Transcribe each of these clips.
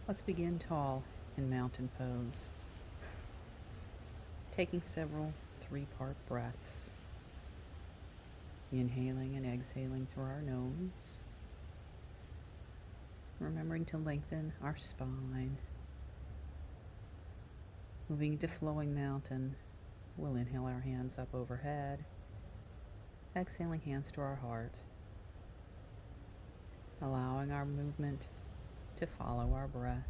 Let's begin tall in mountain pose, taking several three-part breaths, inhaling and exhaling through our nose, remembering to lengthen our spine. Moving into flowing mountain, we'll inhale our hands up overhead, exhaling hands to our heart, allowing our movement to follow our breath.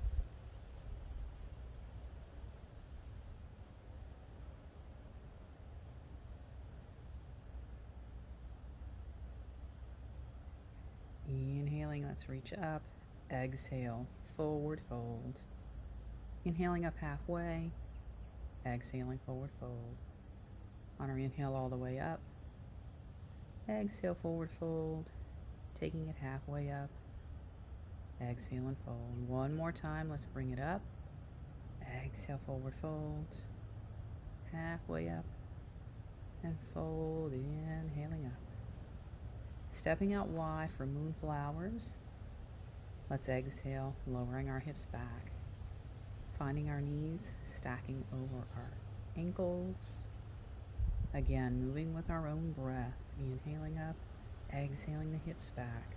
Inhaling, let's reach up. Exhale, forward fold. Inhaling up halfway, exhaling forward fold. On our inhale all the way up, exhale forward fold, taking it halfway up, exhale and fold. One more time, let's bring it up. Exhale forward fold, halfway up, and fold, inhaling up. Stepping out wide for moonflowers. Let's exhale, lowering our hips back, finding our knees stacking over our ankles. Again, moving with our own breath, inhaling up, exhaling the hips back.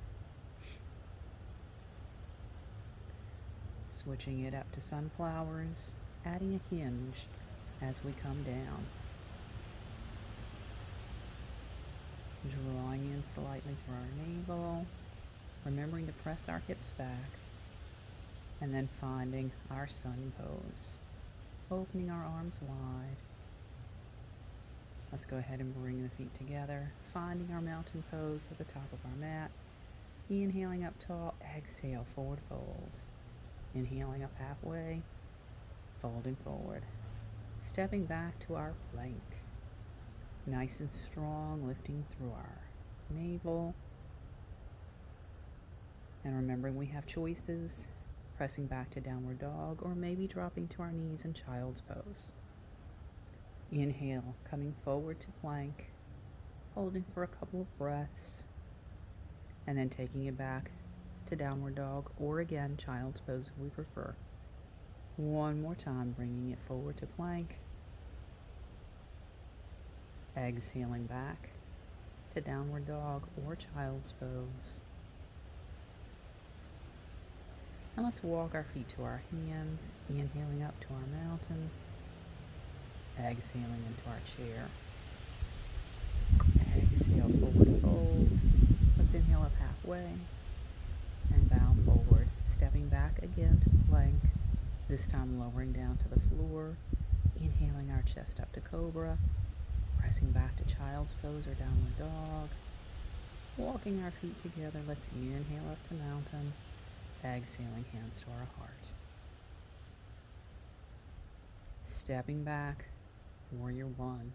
Switching it up to sunflowers, adding a hinge as we come down. Drawing in slightly through our navel, remembering to press our hips back, and then finding our sun pose, opening our arms wide. Let's go ahead and bring the feet together, finding our mountain pose at the top of our mat. Inhaling up tall, exhale, forward fold. Inhaling up halfway, folding forward. Stepping back to our plank. Nice and strong, lifting through our navel. And remembering we have choices, pressing back to downward dog, or maybe dropping to our knees in child's pose. Inhale, coming forward to plank, holding for a couple of breaths, and then taking it back to downward dog, or again, child's pose if we prefer. One more time, bringing it forward to plank. Exhaling back to downward dog or child's pose. And let's walk our feet to our hands, inhaling up to our mountain, exhaling into our chair. Exhale, forward fold. Let's inhale up halfway and bow forward, stepping back again to plank, this time lowering down to the floor, inhaling our chest up to cobra, pressing back to child's pose or downward dog. Walking our feet together, let's inhale up to mountain, exhaling hands to our heart. Stepping back, warrior one.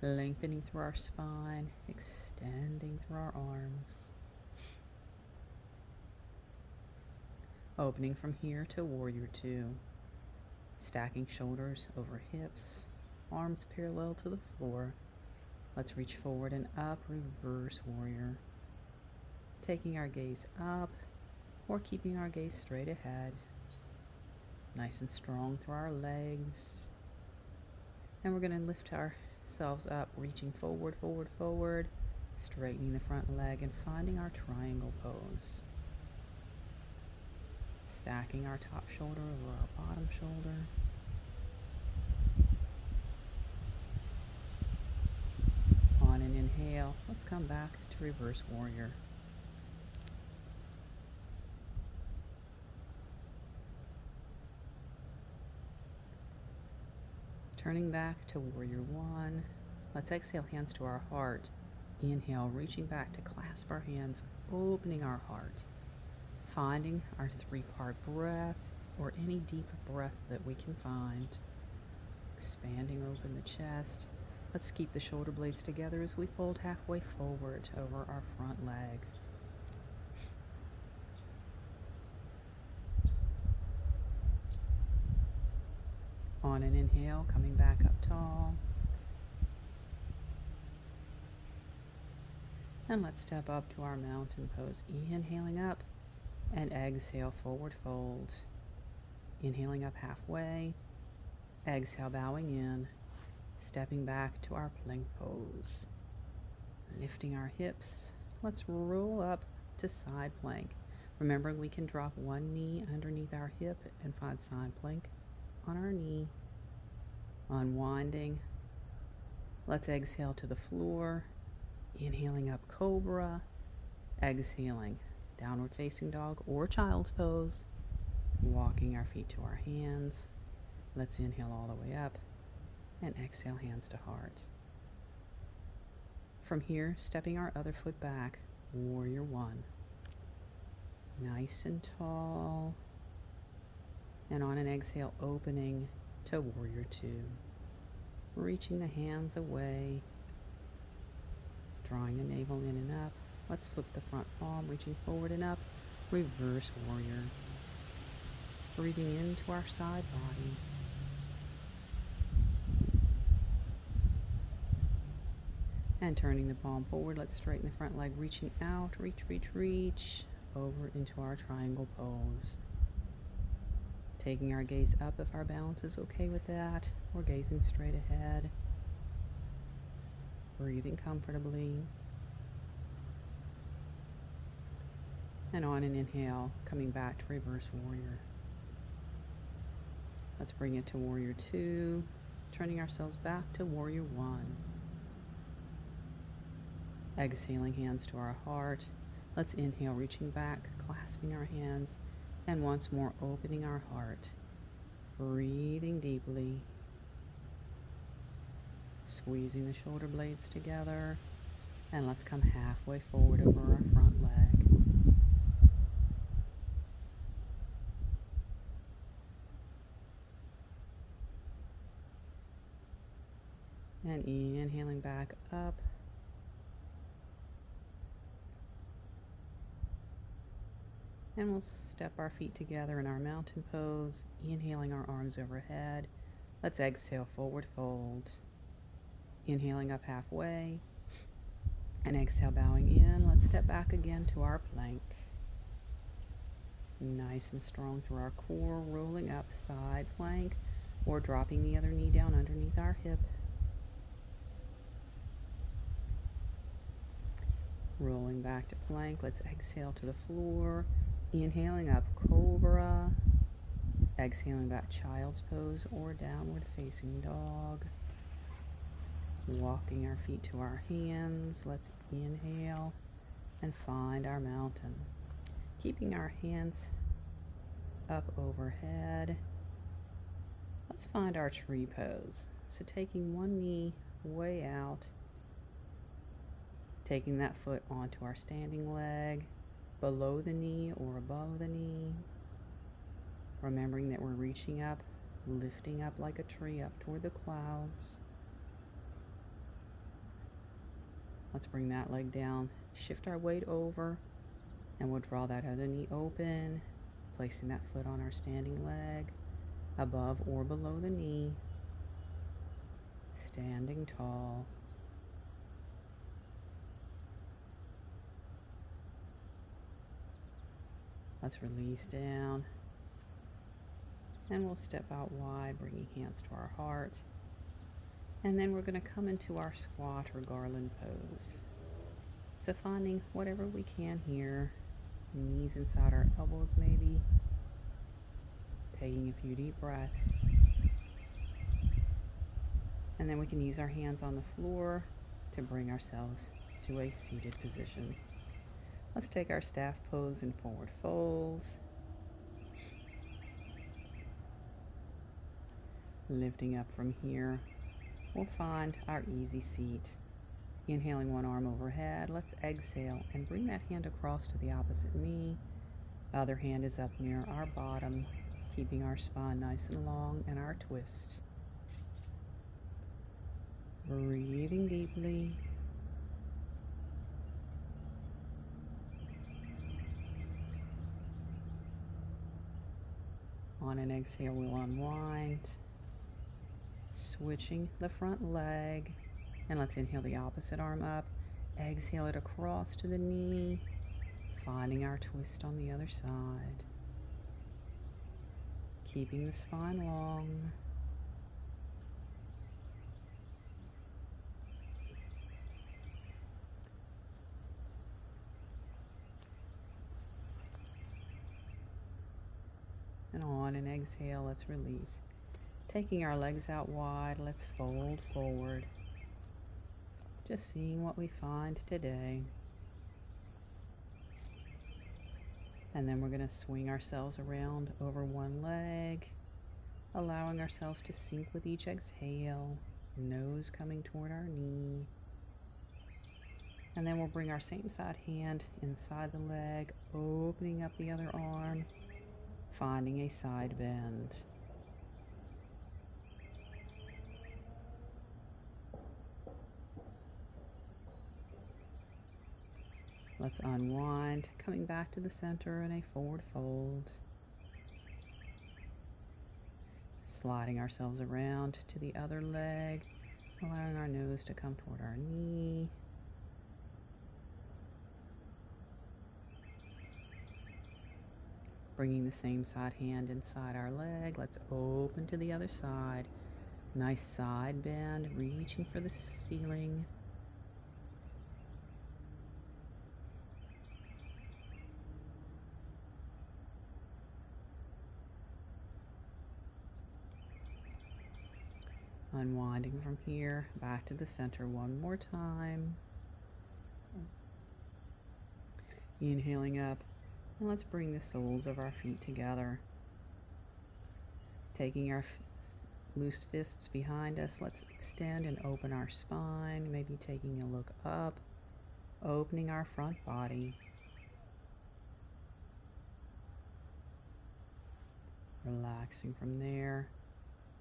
Lengthening through our spine, extending through our arms. Opening from here to warrior two. Stacking shoulders over hips, arms parallel to the floor. Let's reach forward and up, reverse warrior. Taking our gaze up or keeping our gaze straight ahead. Nice and strong through our legs. And we're going to lift ourselves up, reaching forward, forward, forward, straightening the front leg and finding our triangle pose. Stacking our top shoulder over our bottom shoulder. On an inhale, let's come back to reverse warrior. Turning back to warrior one, let's exhale, hands to our heart. Inhale, reaching back to clasp our hands, opening our heart. Finding our three-part breath or any deep breath that we can find. Expanding open the chest. Let's keep the shoulder blades together as we fold halfway forward over our front leg. On an inhale, coming back up tall. And let's step up to our mountain pose. Inhaling up and exhale, forward fold. Inhaling up halfway. Exhale, bowing in. Stepping back to our plank pose. Lifting our hips. Let's roll up to side plank. Remembering we can drop one knee underneath our hip and find side plank on our knee. Unwinding. Let's exhale to the floor. Inhaling up cobra. Exhaling downward facing dog or child's pose. Walking our feet to our hands. Let's inhale all the way up and exhale hands to heart. From here, stepping our other foot back, warrior one. Nice and tall. And on an exhale, opening to warrior two. Reaching the hands away. Drawing the navel in and up. Let's flip the front palm, reaching forward and up. Reverse warrior. Breathing into our side body. And turning the palm forward, let's straighten the front leg, reaching out, reach, over into our triangle pose. Taking our gaze up if our balance is okay with that. We're gazing straight ahead. Breathing comfortably. And on an inhale, coming back to reverse warrior. Let's bring it to warrior two, turning ourselves back to warrior one. Exhaling hands to our heart. Let's inhale, reaching back, clasping our hands, and once more opening our heart. Breathing deeply. Squeezing the shoulder blades together. And let's come halfway forward over our front leg. And inhaling back up. And we'll step our feet together in our mountain pose, inhaling our arms overhead. Let's exhale, forward fold. Inhaling up halfway. And exhale, bowing in. Let's step back again to our plank. Nice and strong through our core, rolling up side plank, or dropping the other knee down underneath our hip. Rolling back to plank. Let's exhale to the floor. Inhaling up cobra. Exhaling back child's pose or downward facing dog. Walking our feet to our hands. Let's inhale and find our mountain. Keeping our hands up overhead. Let's find our tree pose. So taking one knee way out. Taking that foot onto our standing leg, below the knee or above the knee. Remembering that we're reaching up, lifting up like a tree up toward the clouds. Let's bring that leg down, shift our weight over, and we'll draw that other knee open, placing that foot on our standing leg, above or below the knee, standing tall. Let's release down, and we'll step out wide, bringing hands to our heart. And then we're going to come into our squat or garland pose. So finding whatever we can here, knees inside our elbows maybe, taking a few deep breaths. And then we can use our hands on the floor to bring ourselves to a seated position. Let's take our staff pose in forward folds. Lifting up from here, we'll find our easy seat. Inhaling one arm overhead, let's exhale and bring that hand across to the opposite knee. Other hand is up near our bottom, keeping our spine nice and long and our twist. Breathing deeply. On an exhale, we'll unwind, switching the front leg, and let's inhale the opposite arm up, exhale it across to the knee, finding our twist on the other side. keeping the spine long. And on an exhale, let's release. Taking our legs out wide, let's fold forward. Just seeing what we find today. And then we're going to swing ourselves around over one leg, allowing ourselves to sink with each exhale, nose coming toward our knee. And then we'll bring our same side hand inside the leg, opening up the other arm, finding a side bend. Let's unwind, coming back to the center in a forward fold. Sliding ourselves around to the other leg, allowing our nose to come toward our knee. Bringing the same side hand inside our leg, let's open to the other side. Nice side bend, reaching for the ceiling. Unwinding from here, back to the center one more time. Inhaling up, and let's bring the soles of our feet together. Taking our loose fists behind us, let's extend and open our spine, maybe taking a look up, opening our front body. Relaxing from there.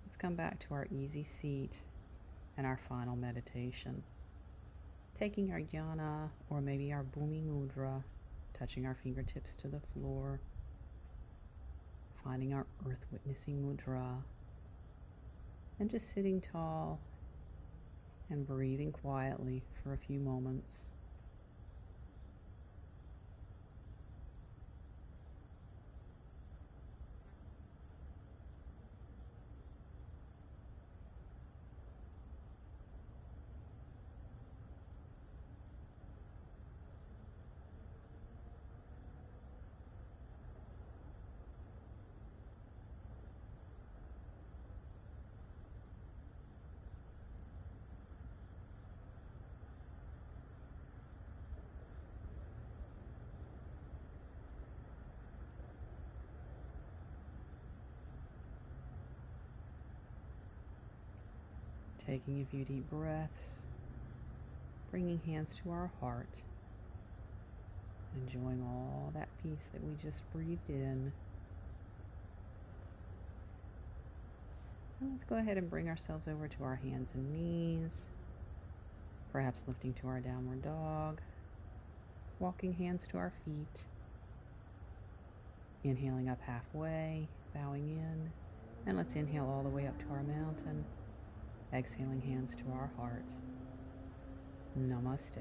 Let's come back to our easy seat and our final meditation. Taking our jhana, or maybe our bhumi mudra, touching our fingertips to the floor, finding our earth witnessing mudra, and just sitting tall and breathing quietly for a few moments. Taking a few deep breaths, bringing hands to our heart, enjoying all that peace that we just breathed in. And let's go ahead and bring ourselves over to our hands and knees, perhaps lifting to our downward dog, walking hands to our feet, inhaling up halfway, bowing in, and let's inhale all the way up to our mountain. Exhaling hands to our heart. Namaste.